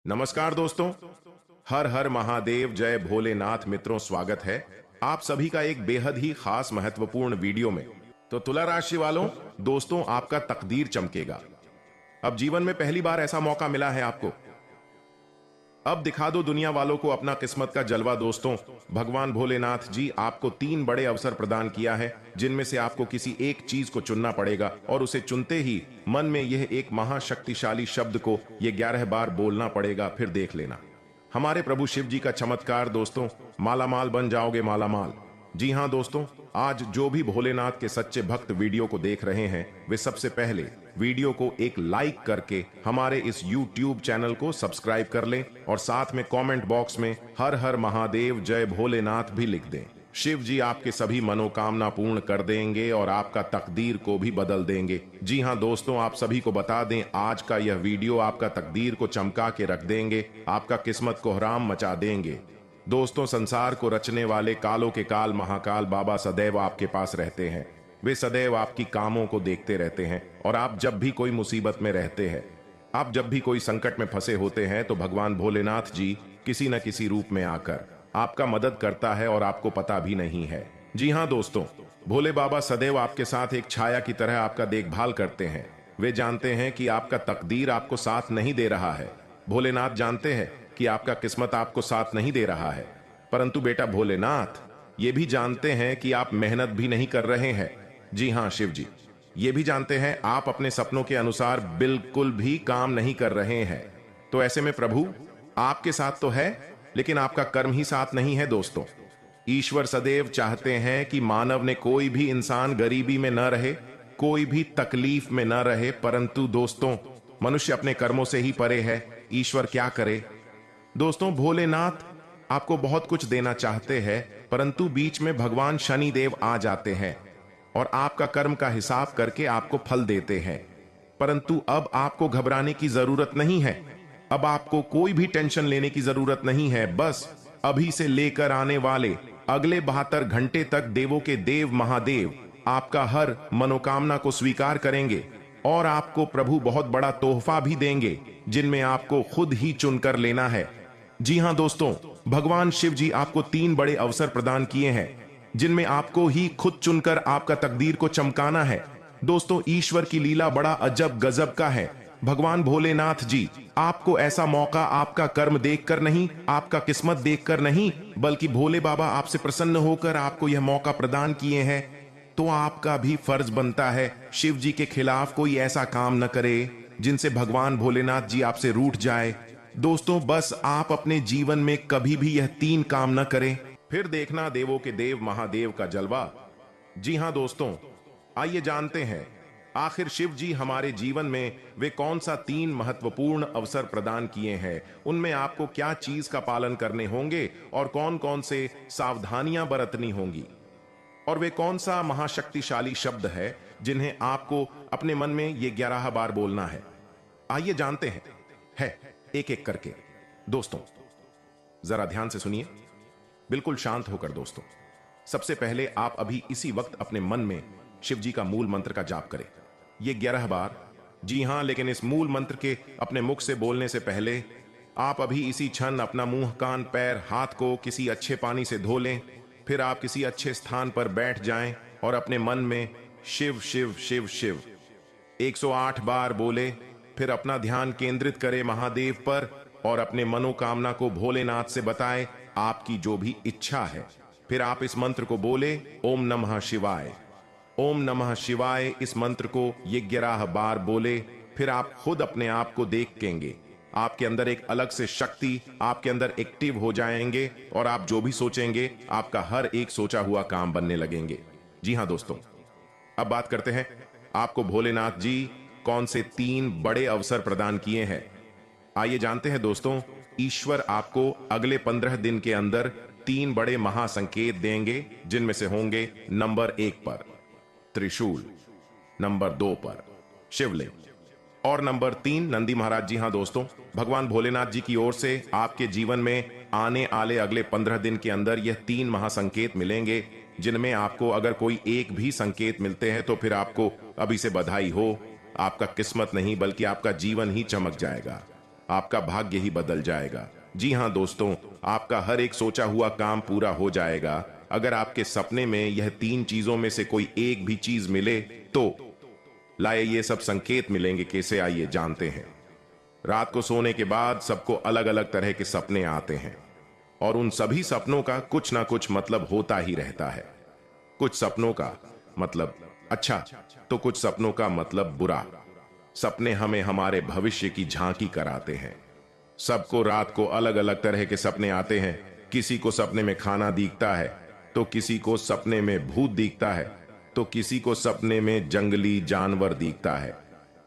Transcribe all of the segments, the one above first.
नमस्कार दोस्तों। हर हर महादेव, जय भोलेनाथ। मित्रों, स्वागत है आप सभी का एक बेहद ही खास महत्वपूर्ण वीडियो में। तो तुला राशि वालों, दोस्तों, आपका तकदीर चमकेगा। अब जीवन में पहली बार ऐसा मौका मिला है आपको। अब दिखा दो दुनिया वालों को अपना किस्मत का जलवा। दोस्तों, भगवान भोलेनाथ जी आपको 3 बड़े अवसर प्रदान किया है, जिनमें से आपको किसी एक चीज को चुनना पड़ेगा और उसे चुनते ही मन में यह एक महाशक्तिशाली शब्द को ये 11 बार बोलना पड़ेगा। फिर देख लेना हमारे प्रभु शिव जी का चमत्कार। दोस्तों, मालामाल बन जाओगे, मालामाल। जी हां दोस्तों, आज जो भी भोलेनाथ के सच्चे भक्त वीडियो को देख रहे हैं, वे सबसे पहले वीडियो को एक लाइक करके हमारे इस YouTube चैनल को सब्सक्राइब कर लें और साथ में कमेंट बॉक्स में हर हर महादेव, जय भोलेनाथ भी लिख दें। शिव जी आपके सभी मनोकामना पूर्ण कर देंगे और आपका तकदीर को भी बदल देंगे। जी हां दोस्तों, आप सभी को बता दें, आज का यह वीडियो आपका तकदीर को चमका के रख देंगे, आपका किस्मत को हराम मचा देंगे। दोस्तों, संसार को रचने वाले कालों के काल महाकाल बाबा सदैव आपके पास रहते हैं। वे सदैव आपकी कामों को देखते रहते हैं और आप जब भी कोई मुसीबत में रहते हैं, आप जब भी कोई संकट में फंसे होते हैं, तो भगवान भोलेनाथ जी किसी न किसी रूप में आकर आपका मदद करता है और आपको पता भी नहीं है। जी हां दोस्तों, भोले बाबा सदैव आपके साथ एक छाया की तरह आपका देखभाल करते हैं। वे जानते हैं कि आपका तकदीर आपको साथ नहीं दे रहा है। भोलेनाथ जानते हैं कि आपका किस्मत आपको साथ नहीं दे रहा है, परंतु बेटा भोलेनाथ ये भी जानते हैं कि आप मेहनत भी नहीं कर रहे हैं। जी हां शिव जी, ये भी जानते हैं आप अपने सपनों के अनुसार बिल्कुल भी काम नहीं कर रहे हैं। तो ऐसे में प्रभु आपके साथ तो है, लेकिन आपका कर्म ही साथ नहीं है। दोस्तों, ईश्वर सदैव चाहते हैं कि मानव ने कोई भी इंसान गरीबी में न रहे, कोई भी तकलीफ में न रहे, परंतु दोस्तों मनुष्य अपने कर्मों से ही परे है। ईश्वर क्या करे। दोस्तों, भोलेनाथ आपको बहुत कुछ देना चाहते हैं, परंतु बीच में भगवान शनिदेव आ जाते हैं और आपका कर्म का हिसाब करके आपको फल देते हैं। परंतु अब आपको घबराने की जरूरत नहीं है, अब आपको कोई भी टेंशन लेने की जरूरत नहीं है। बस अभी से लेकर आने वाले अगले 72 घंटे तक देवों के देव महादेव आपका हर मनोकामना को स्वीकार करेंगे और आपको प्रभु बहुत बड़ा तोहफा भी देंगे, जिनमें आपको खुद ही चुनकर लेना है। जी हां दोस्तों, भगवान शिव जी आपको 3 बड़े अवसर प्रदान किए हैं, जिनमें आपको ही खुद चुनकर आपका तकदीर को चमकाना है। दोस्तों, ईश्वर की लीला बड़ा अजब गजब का है। भगवान भोलेनाथ जी आपको ऐसा मौका आपका कर्म देखकर नहीं, आपका किस्मत देखकर नहीं, बल्कि भोले बाबा आपसे प्रसन्न होकर आपको यह मौका प्रदान किए हैं। तो आपका भी फर्ज बनता है शिव जी के खिलाफ कोई ऐसा काम न करे जिनसे भगवान भोलेनाथ जी आपसे रूठ जाए। दोस्तों, बस आप अपने जीवन में कभी भी यह 3 काम न करें, फिर देखना देवों के देव महादेव का जलवा। जी हां दोस्तों, आइए जानते हैं आखिर शिव जी हमारे जीवन में वे कौन सा 3 महत्वपूर्ण अवसर प्रदान किए हैं, उनमें आपको क्या चीज का पालन करने होंगे और कौन कौन से सावधानियां बरतनी होंगी, और वे कौन सा महाशक्तिशाली शब्द है जिन्हें आपको अपने मन में ये 11 बार बोलना है। आइए जानते हैं, है एक एक करके। दोस्तों, जरा ध्यान से सुनिए, बिल्कुल शांत होकर। दोस्तों, सबसे पहले आप अभी इसी वक्त अपने मन में शिव जी का मूल मंत्र का जाप करें, ये 11 बार। जी हां, लेकिन इस मूल मंत्र के अपने मुख से बोलने से पहले आप अभी इसी क्षण अपना मुंह, कान, पैर, हाथ को किसी अच्छे पानी से धो लें। फिर आप किसी अच्छे स्थान पर बैठ जाएं और अपने मन में शिव शिव शिव शिव 108 बार बोले। फिर अपना ध्यान केंद्रित करें महादेव पर और अपने मनोकामना को भोलेनाथ से बताएं, आपकी जो भी इच्छा है। फिर आप इस मंत्र को बोले, ओम नमः शिवाय, ओम नमः शिवाय। इस मंत्र को ये 11 बार बोले। फिर आप खुद अपने आप को देखेंगे, आपके अंदर एक अलग से शक्ति आपके अंदर एक्टिव हो जाएंगे और आप जो भी सोचेंगे आपका हर एक सोचा हुआ काम बनने लगेंगे। जी हां दोस्तों, अब बात करते हैं आपको भोलेनाथ जी कौन से 3 बड़े अवसर प्रदान किए हैं। आइए जानते हैं दोस्तों, ईश्वर आपको अगले 15 दिन के अंदर 3 बड़े महासंकेत देंगे, जिनमें से होंगे नंबर 1 पर त्रिशूल, नंबर 2 पर शिवलिंग और नंबर 3 नंदी महाराज। जी हां दोस्तों, भगवान भोलेनाथ जी की ओर से आपके जीवन में आने वाले अगले 15 दिन के अंदर यह 3 महासंकेत मिलेंगे, जिनमें आपको अगर कोई एक भी संकेत मिलते हैं तो फिर आपको अभी से बधाई हो। आपका किस्मत नहीं बल्कि आपका जीवन ही चमक जाएगा। आपका भाग्य ही बदल जाएगा। जी हाँ दोस्तों, आपका हर एक सोचा हुआ काम पूरा हो जाएगा अगर आपके सपने में यह 3 चीजों में से कोई एक भी चीज मिले तो। लाए ये सब संकेत मिलेंगे कैसे, आइए जानते हैं। रात को सोने के बाद सबको अलग अलग तरह के सपने आते हैं और उन सभी सपनों का कुछ ना कुछ मतलब होता ही रहता है। कुछ सपनों का मतलब अच्छा तो कुछ सपनों का मतलब बुरा। सपने हमें हमारे भविष्य की झांकी कराते हैं। सबको रात को अलग अलग तरह के सपने आते हैं। किसी को सपने में खाना दिखता है, तो किसी को सपने में भूत दिखता है, तो किसी को सपने में जंगली जानवर दिखता है।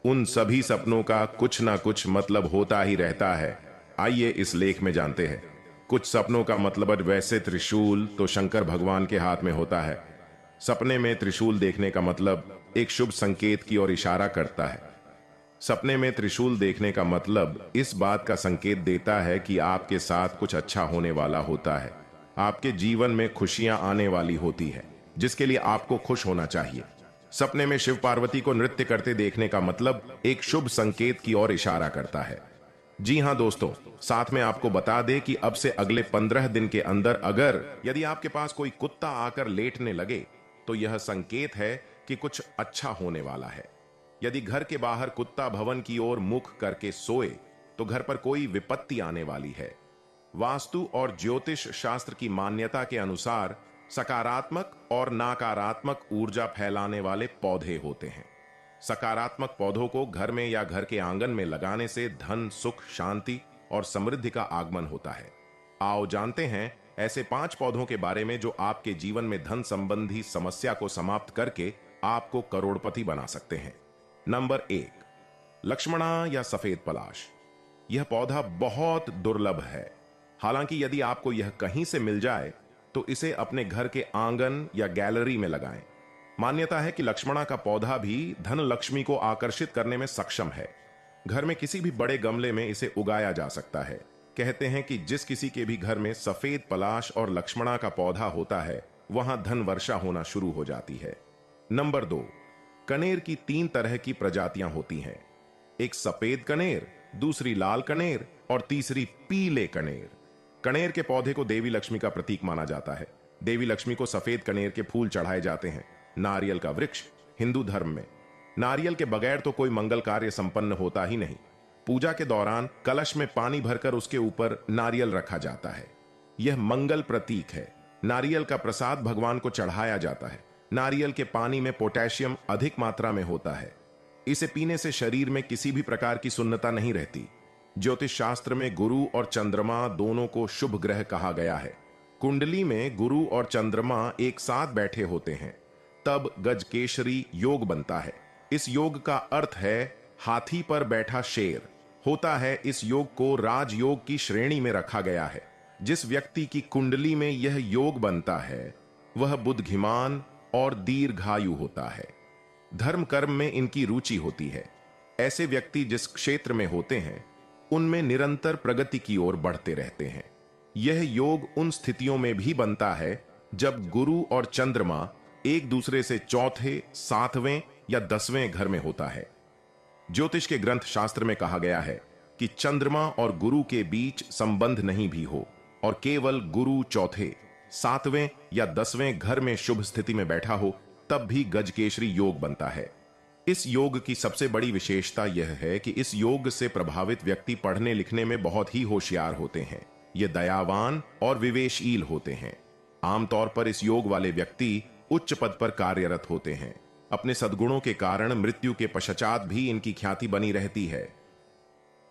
उन सभी सपनों का कुछ ना कुछ मतलब होता ही रहता है। आइए इस लेख में जानते हैं। कुछ सपनों का मतलब वैसे त्रिशूल तो शंकर भगवान के हाथ में होता है। सपने में त्रिशूल देखने का मतलब एक शुभ संकेत की ओर इशारा करता है। सपने में त्रिशूल देखने का मतलब इस बात का संकेत देता है कि आपके साथ कुछ अच्छा होने वाला होता है। आपके जीवन में खुशियां आने वाली होती है, जिसके लिए आपको खुश होना चाहिए। सपने में शिव पार्वती को नृत्य करते देखने का मतलब एक शुभ संकेत की ओर इशारा करता है। जी हाँ दोस्तों, साथ में आपको बता दें कि अब से अगले 15 दिन के अंदर अगर यदि आपके पास कोई कुत्ता आकर लेटने लगे तो यह संकेत है कि कुछ अच्छा होने वाला है। यदि घर के बाहर कुत्ता भवन की ओर मुख करके सोए तो घर पर कोई विपत्ति आने वाली है। वास्तु और ज्योतिष शास्त्र की मान्यता के अनुसार सकारात्मक और नकारात्मक ऊर्जा फैलाने वाले पौधे होते हैं। सकारात्मक पौधों को घर में या घर के आंगन में लगाने से धन, सुख, शांति और समृद्धि का आगमन होता है। आओ जानते हैं ऐसे 5 पौधों के बारे में जो आपके जीवन में धन संबंधी समस्या को समाप्त करके आपको करोड़पति बना सकते हैं। नंबर 1, लक्ष्मणा या सफेद पलाश। यह पौधा बहुत दुर्लभ है। हालांकि यदि आपको यह कहीं से मिल जाए तो इसे अपने घर के आंगन या गैलरी में लगाएं। मान्यता है कि लक्ष्मणा का पौधा भी धन लक्ष्मी को आकर्षित करने में सक्षम है। घर में किसी भी बड़े गमले में इसे उगाया जा सकता है। कहते हैं कि जिस किसी के भी घर में सफेद पलाश और लक्ष्मणा का पौधा होता है वहां धन वर्षा होना शुरू हो जाती है। नंबर 2, कनेर की 3 तरह की प्रजातियां होती हैं। एक सफेद कनेर, दूसरी लाल कनेर और तीसरी पीले कनेर। कनेर के पौधे को देवी लक्ष्मी का प्रतीक माना जाता है। देवी लक्ष्मी को सफेद कनेर के फूल चढ़ाए जाते हैं। नारियल का वृक्ष। हिंदू धर्म में नारियल के बगैर तो कोई मंगल कार्य संपन्न होता ही नहीं। पूजा के दौरान कलश में पानी भरकर उसके ऊपर नारियल रखा जाता है। यह मंगल प्रतीक है। नारियल का प्रसाद भगवान को चढ़ाया जाता है। नारियल के पानी में पोटेशियम अधिक मात्रा में होता है। इसे पीने से शरीर में किसी भी प्रकार की सुन्नता नहीं रहती। ज्योतिष शास्त्र में गुरु और चंद्रमा दोनों को शुभ ग्रह कहा गया है। कुंडली में गुरु और चंद्रमा एक साथ बैठे होते हैं, तब गजकेशरी योग बनता है। इस योग का अर्थ है हाथी पर बैठा शेर होता है। इस योग को राजयोग की श्रेणी में रखा गया है। जिस व्यक्ति की कुंडली में यह योग बनता है वह बुद्धिमान और दीर्घायु होता है। धर्म कर्म में इनकी रुचि होती है। ऐसे व्यक्ति जिस क्षेत्र में होते हैं उनमें निरंतर प्रगति की ओर बढ़ते रहते हैं। यह योग उन स्थितियों में भी बनता है जब गुरु और चंद्रमा एक दूसरे से चौथे, 7वें या 10वें घर में होता है। ज्योतिष के ग्रंथ शास्त्र में कहा गया है कि चंद्रमा और गुरु के बीच संबंध नहीं भी हो और केवल गुरु चौथे, 7वें या 10वें घर में शुभ स्थिति में बैठा हो तब भी गजकेशरी योग बनता है। इस योग की सबसे बड़ी विशेषता यह है कि इस योग से प्रभावित व्यक्ति पढ़ने लिखने में बहुत ही होशियार होते हैं। ये दयावान और विवेकशील होते हैं। आमतौर पर इस योग वाले व्यक्ति उच्च पद पर कार्यरत होते हैं। अपने सद्गुणों के कारण मृत्यु के पश्चात भी इनकी ख्याति बनी रहती है।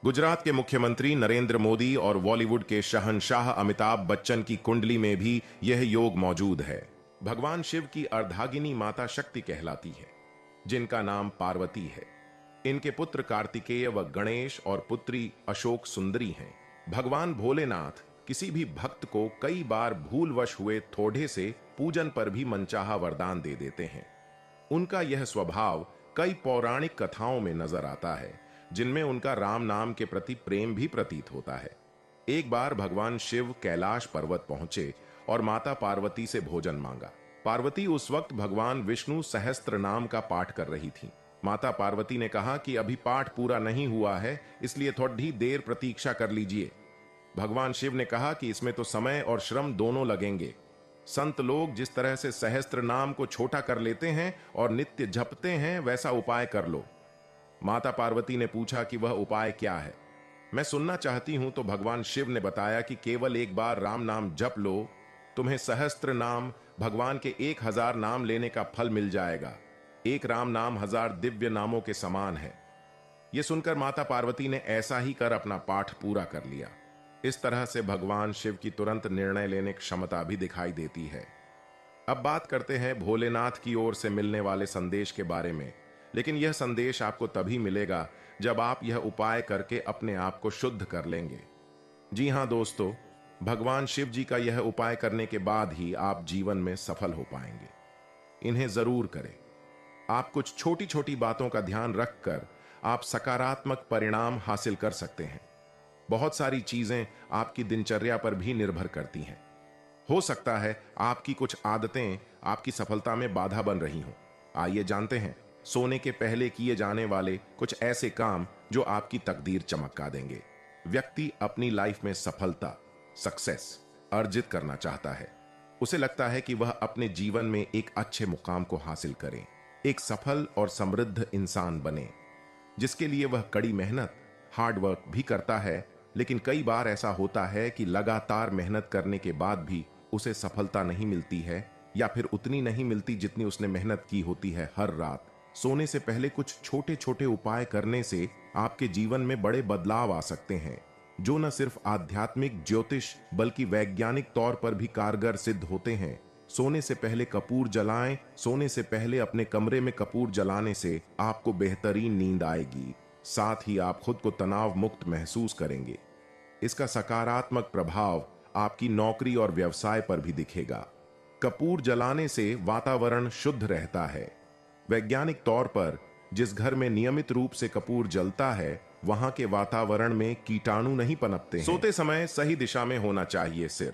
गुजरात के मुख्यमंत्री नरेंद्र मोदी और बॉलीवुड के शहंशाह अमिताभ बच्चन की कुंडली में भी यह योग मौजूद है। भगवान शिव की अर्धांगिनी माता शक्ति कहलाती है, जिनका नाम पार्वती है। इनके पुत्र कार्तिकेय व गणेश और पुत्री अशोक सुंदरी हैं। भगवान भोलेनाथ किसी भी भक्त को कई बार भूलवश हुए थोड़े से पूजन पर भी मनचाहा वरदान दे देते हैं। उनका यह स्वभाव कई पौराणिक कथाओं में नजर आता है, जिनमें उनका राम नाम के प्रति प्रेम भी प्रतीत होता है। एक बार भगवान शिव कैलाश पर्वत पहुंचे और माता पार्वती से भोजन मांगा। पार्वती उस वक्त भगवान विष्णु सहस्त्र नाम का पाठ कर रही थी। माता पार्वती ने कहा कि अभी पाठ पूरा नहीं हुआ है, इसलिए थोड़ी देर प्रतीक्षा कर लीजिए। भगवान शिव ने कहा कि इसमें तो समय और श्रम दोनों लगेंगे। संत लोग जिस तरह से सहस्त्र नाम को छोटा कर लेते हैं और नित्य जपते हैं, वैसा उपाय कर लो। माता पार्वती ने पूछा कि वह उपाय क्या है। मैं सुनना चाहती हूं। तो भगवान शिव ने बताया कि केवल एक बार राम नाम जप लो, तुम्हें सहस्त्र नाम, भगवान के 1000 नाम लेने का फल मिल जाएगा। एक राम नाम 1000 दिव्य नामों के समान है। यह सुनकर माता पार्वती ने ऐसा ही कर अपना पाठ पूरा कर लिया। इस तरह से भगवान शिव की तुरंत निर्णय लेने की क्षमता भी दिखाई देती है। अब बात करते हैं भोलेनाथ की ओर से मिलने वाले संदेश के बारे में। लेकिन यह संदेश आपको तभी मिलेगा जब आप यह उपाय करके अपने आप को शुद्ध कर लेंगे। जी हां दोस्तों, भगवान शिव जी का यह उपाय करने के बाद ही आप जीवन में सफल हो पाएंगे। इन्हें जरूर करें। आप कुछ छोटी छोटी बातों का ध्यान रखकर आप सकारात्मक परिणाम हासिल कर सकते हैं। बहुत सारी चीजें आपकी दिनचर्या पर भी निर्भर करती हैं। हो सकता है आपकी कुछ आदतें आपकी सफलता में बाधा बन रही हों। आइए जानते हैं सोने के पहले किए जाने वाले कुछ ऐसे काम जो आपकी तकदीर चमका देंगे। व्यक्ति अपनी लाइफ में सफलता, सक्सेस अर्जित करना चाहता है। उसे लगता है कि वह अपने जीवन में एक अच्छे मुकाम को हासिल करे, एक सफल और समृद्ध इंसान बने, जिसके लिए वह कड़ी मेहनत, हार्ड वर्क भी करता है। लेकिन कई बार ऐसा होता है कि लगातार मेहनत करने के बाद भी उसे सफलता नहीं मिलती है, या फिर उतनी नहीं मिलती जितनी उसने मेहनत की होती है। हर रात सोने से पहले कुछ छोटे छोटे उपाय करने से आपके जीवन में बड़े बदलाव आ सकते हैं, जो न सिर्फ आध्यात्मिक, ज्योतिष बल्कि वैज्ञानिक तौर पर भी कारगर सिद्ध होते हैं। सोने से पहले कपूर जलाएं। सोने से पहले अपने कमरे में कपूर जलाने से आपको बेहतरीन नींद आएगी। साथ ही आप खुद को तनाव मुक्त महसूस करेंगे। इसका सकारात्मक प्रभाव आपकी नौकरी और व्यवसाय पर भी दिखेगा। कपूर जलाने से वातावरण शुद्ध रहता है। वैज्ञानिक तौर पर जिस घर में नियमित रूप से कपूर जलता है, वहां के वातावरण में कीटाणु नहीं पनपते हैं। सोते समय सही दिशा में होना चाहिए सिर।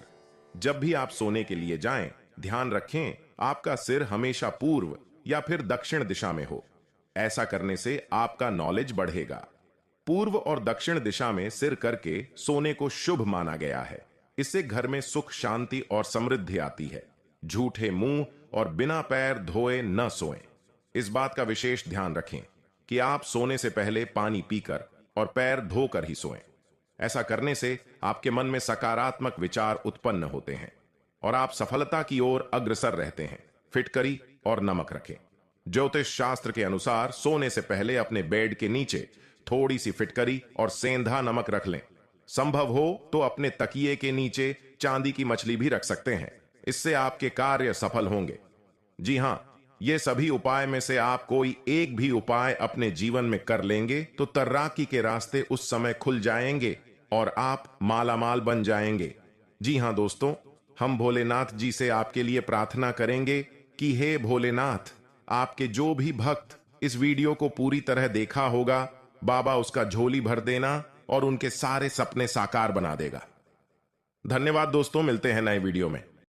जब भी आप सोने के लिए जाएं, ध्यान रखें आपका सिर हमेशा पूर्व या फिर दक्षिण दिशा में हो। ऐसा करने से आपका नॉलेज बढ़ेगा। पूर्व और दक्षिण दिशा में सिर करके सोने को शुभ माना गया है। इससे घर में सुख, शांति और समृद्धि आती है। झूठे मुंह और बिना पैर धोए न सोएं। इस बात का विशेष ध्यान रखें कि आप सोने से पहले पानी पीकर और पैर धोकर ही सोएं। ऐसा करने से आपके मन में सकारात्मक विचार उत्पन्न होते हैं और आप सफलता की ओर अग्रसर रहते हैं। फिटकरी और नमक रखें। ज्योतिष शास्त्र के अनुसार सोने से पहले अपने बेड के नीचे थोड़ी सी फिटकरी और सेंधा नमक रख लें। संभव हो तो अपने तकिए के नीचे चांदी की मछली भी रख सकते हैं। इससे आपके कार्य सफल होंगे। जी हां, ये सभी उपाय में से आप कोई एक भी उपाय अपने जीवन में कर लेंगे तो तर्राकी के रास्ते उस समय खुल जाएंगे और आप मालामाल बन जाएंगे। जी हां दोस्तों, हम भोलेनाथ जी से आपके लिए प्रार्थना करेंगे कि हे भोलेनाथ, आपके जो भी भक्त इस वीडियो को पूरी तरह देखा होगा, बाबा उसका झोली भर देना और उनके सारे सपने साकार बना देगा। धन्यवाद दोस्तों, मिलते हैं नए वीडियो में।